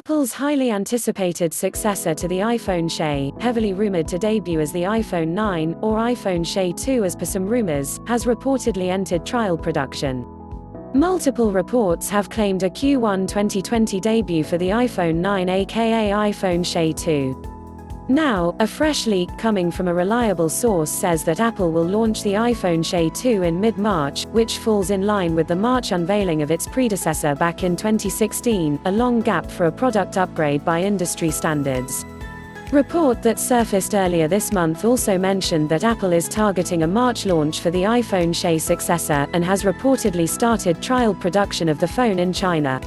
Apple's highly anticipated successor to the iPhone SE, heavily rumored to debut as the iPhone 9, or iPhone SE 2 as per some rumors, has reportedly entered trial production. Multiple reports have claimed a Q1 2020 debut for the iPhone 9 aka iPhone SE 2. Now, a fresh leak coming from a reliable source says that Apple will launch the iPhone SE 2 in mid-March, which falls in line with the March unveiling of its predecessor back in 2016, a long gap for a product upgrade by industry standards. Report that surfaced earlier this month also mentioned that Apple is targeting a March launch for the iPhone SE successor, and has reportedly started trial production of the phone in China.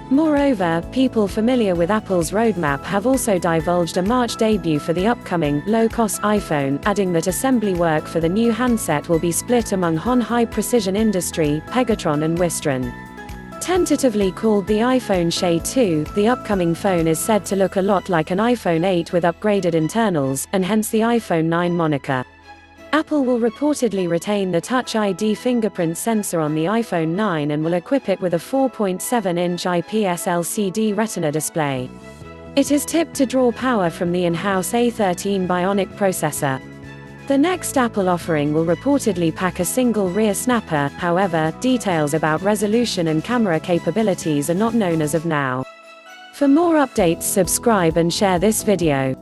Moreover, people familiar with Apple's roadmap have also divulged a March debut for the upcoming, low-cost iPhone, adding that assembly work for the new handset will be split among Hon High Precision Industry, Pegatron and Wistron. Tentatively called the iPhone SE 2, the upcoming phone is said to look a lot like an iPhone 8 with upgraded internals, and hence the iPhone 9 moniker. Apple will reportedly retain the Touch ID fingerprint sensor on the iPhone 9 and will equip it with a 4.7-inch IPS LCD Retina display. It is tipped to draw power from the in-house A13 Bionic processor. The next Apple offering will reportedly pack a single rear snapper, however, details about resolution and camera capabilities are not known as of now. For more updates, subscribe and share this video.